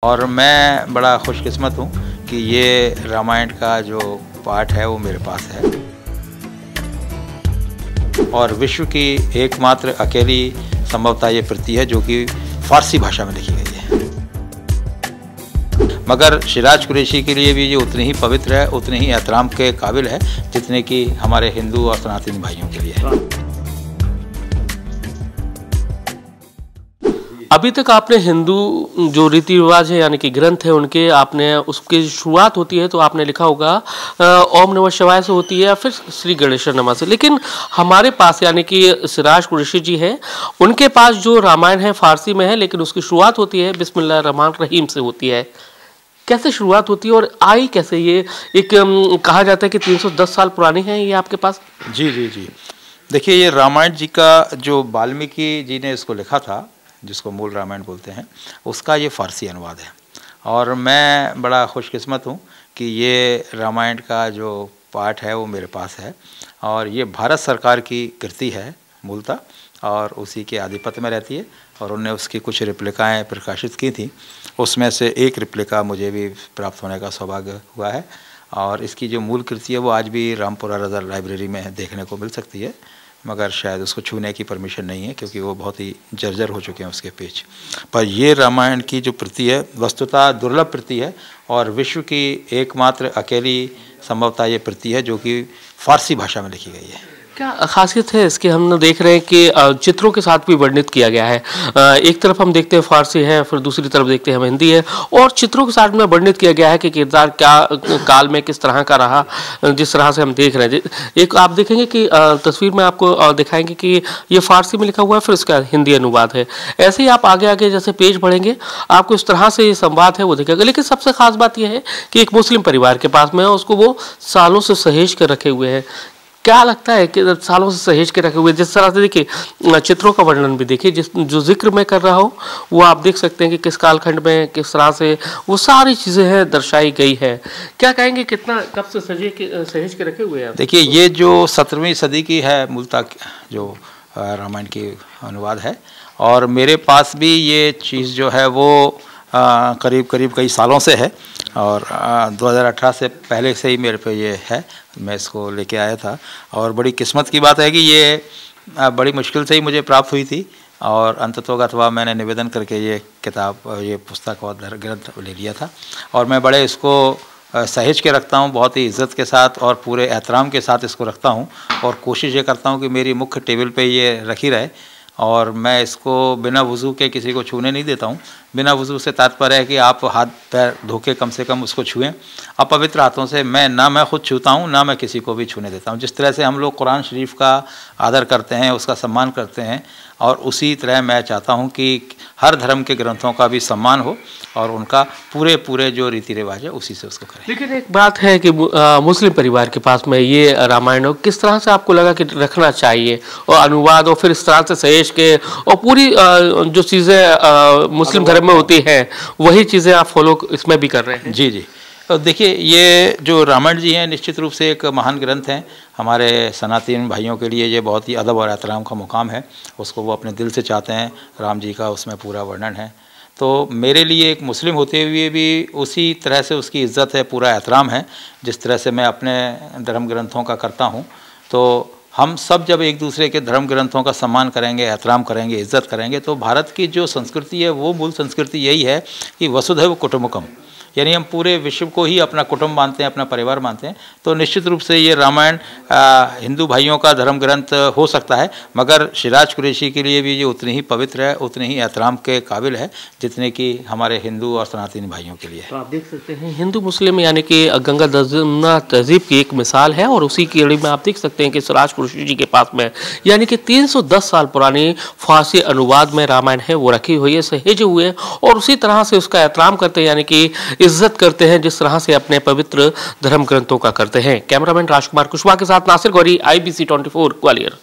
और मैं बड़ा खुशकिस्मत हूँ कि ये रामायण का जो पाठ है वो मेरे पास है और विश्व की एकमात्र अकेली संभवतः ये प्रति है जो कि फारसी भाषा में लिखी गई है। मगर सिराज कुरैशी के लिए भी ये उतनी ही पवित्र है, उतनी ही एहतराम के काबिल है जितने कि हमारे हिंदू और सनातनी भाइयों के लिए है। अभी तक आपने हिंदू जो रीति रिवाज है यानी कि ग्रंथ है उनके आपने उसकी शुरुआत होती है तो आपने लिखा होगा ओम नमः शिवाय से होती है या फिर श्री गणेश नमः से। लेकिन हमारे पास यानी कि सिराज कुरैशी जी है, उनके पास जो रामायण है फारसी में है लेकिन उसकी शुरुआत होती है बिस्मिल्लाह रहमान रहीम से होती है। कैसे शुरुआत होती है और आई कैसे? ये एक कहा जाता है कि 310 साल पुरानी है ये आपके पास। जी। देखिए, ये रामायण जी का जो वाल्मीकि जी ने इसको लिखा था, जिसको मूल रामायण बोलते हैं, उसका ये फारसी अनुवाद है। और मैं बड़ा खुशकिस्मत हूँ कि ये रामायण का जो पाठ है वो मेरे पास है और ये भारत सरकार की कृति है मूलतः, और उसी के आधिपत्य में रहती है। और उन्होंने उसकी कुछ रिप्लिकाएँ प्रकाशित की थी, उसमें से एक रिप्लिका मुझे भी प्राप्त होने का सौभाग्य हुआ है। और इसकी जो मूल कृति है वो आज भी रामपुरा रज़ा लाइब्रेरी में देखने को मिल सकती है, मगर शायद उसको छूने की परमिशन नहीं है क्योंकि वो बहुत ही जर्जर हो चुके हैं उसके पेज। पर ये रामायण की जो प्रति है वस्तुतः दुर्लभ प्रति है और विश्व की एकमात्र अकेली संभवतः ये प्रति है जो कि फारसी भाषा में लिखी गई है। क्या खासियत है इसके? हम देख रहे हैं कि चित्रों के साथ भी वर्णित किया गया है। एक तरफ हम देखते हैं फारसी है, फिर दूसरी तरफ देखते हैं हम हिंदी है, और चित्रों के साथ में वर्णित किया गया है कि किरदार क्या काल में किस तरह का रहा, जिस तरह से हम देख रहे हैं। एक आप देखेंगे कि तस्वीर में आपको दिखाएंगे कि ये फारसी में लिखा हुआ है, फिर इसका हिंदी अनुवाद है। ऐसे ही आप आगे आगे जैसे पेज बढ़ेंगे आपको इस तरह से ये संवाद है वो दिखेगा। लेकिन सबसे खास बात यह है कि एक मुस्लिम परिवार के पास में है, उसको वो सालों से सहेज कर रखे हुए हैं। क्या लगता है कि सालों से सहेज के रखे हुए, जिस तरह से देखिए चित्रों का वर्णन भी देखिए, जो जिक्र मैं कर रहा हूँ वो आप देख सकते हैं कि किस कालखंड में किस तरह से वो सारी चीज़ें हैं दर्शाई गई है। क्या कहेंगे कितना कब से सहेज के रखे हुए हैं? देखिए, ये जो 17वीं सदी की है मूलतः जो रामायण की अनुवाद है, और मेरे पास भी ये चीज़ जो है वो करीब कई सालों से है और 2018 से पहले से ही मेरे पे ये है। मैं इसको लेके आया था और बड़ी किस्मत की बात है कि ये बड़ी मुश्किल से ही मुझे प्राप्त हुई थी और अंततोगत्वा मैंने निवेदन करके ये किताब, ये पुस्तक और ग्रंथ ले लिया था। और मैं बड़े इसको सहेज के रखता हूँ, बहुत ही इज़्ज़त के साथ और पूरे एहतराम के साथ इसको रखता हूँ और कोशिश ये करता हूँ कि मेरी मुख्य टेबल पे ये रखी रहे। और मैं इसको बिना वज़ू के किसी को छूने नहीं देता हूँ। बिना वज़ू से तात्पर्य है कि आप हाथ पैर धो के कम से कम उसको छुएं। अपवित्र हाथों से मैं खुद छूता हूँ, ना मैं किसी को भी छूने देता हूँ। जिस तरह से हम लोग कुरान शरीफ का आदर करते हैं, उसका सम्मान करते हैं, और उसी तरह मैं चाहता हूँ कि हर धर्म के ग्रंथों का भी सम्मान हो और उनका पूरे जो रीति रिवाज है उसी से उसको करें। लेकिन एक बात है कि मुस्लिम परिवार के पास में ये रामायण हो, किस तरह से आपको लगा कि रखना चाहिए और अनुवाद और फिर इस तरह से सहेज के और पूरी जो चीज़ें मुस्लिम धर्म में होती हैं वही चीज़ें आप फॉलो इसमें भी कर रहे हैं? जी। तो देखिए, ये जो रामायण जी हैं निश्चित रूप से एक महान ग्रंथ हैं। हमारे सनातनी भाइयों के लिए ये बहुत ही अदब और एहतराम का मुकाम है। उसको वो अपने दिल से चाहते हैं। राम जी का उसमें पूरा वर्णन है। तो मेरे लिए एक मुस्लिम होते हुए भी उसी तरह से उसकी इज़्ज़त है, पूरा एहतराम है, जिस तरह से मैं अपने धर्म ग्रंथों का करता हूँ। तो हम सब जब एक दूसरे के धर्म ग्रंथों का सम्मान करेंगे, एहतराम करेंगे, इज़्ज़त करेंगे, तो भारत की जो संस्कृति है वो मूल संस्कृति यही है कि वसुधैव कुटुम्बकम, यानी हम पूरे विश्व को ही अपना कुटुंब मानते हैं, अपना परिवार मानते हैं। तो निश्चित रूप से ये रामायण हिंदू भाइयों का धर्म ग्रंथ हो सकता है, मगर सिराज कुरैशी के लिए भी ये उतनी ही पवित्र है, उतनी ही एहतराम के काबिल है जितने कि हमारे हिंदू और सनातनी भाइयों के लिए। तो आप देख सकते हैं हिंदू मुस्लिम यानी कि गंगा दमना तहजीब की एक मिसाल है और उसी की कड़ी में आप देख सकते हैं कि सिराज कुरैशी जी के पास में यानी कि 310 साल पुरानी फारसी अनुवाद में रामायण है वो रखी हुई है, सहेजे हुए, और उसी तरह से उसका एहतराम करते हैं यानी कि इज्जत करते हैं जिस तरह से अपने पवित्र धर्म ग्रंथों का करते हैं। कैमरामैन राजकुमार कुशवाहा के साथ नासिर गौरी, IBC 24 ग्वालियर।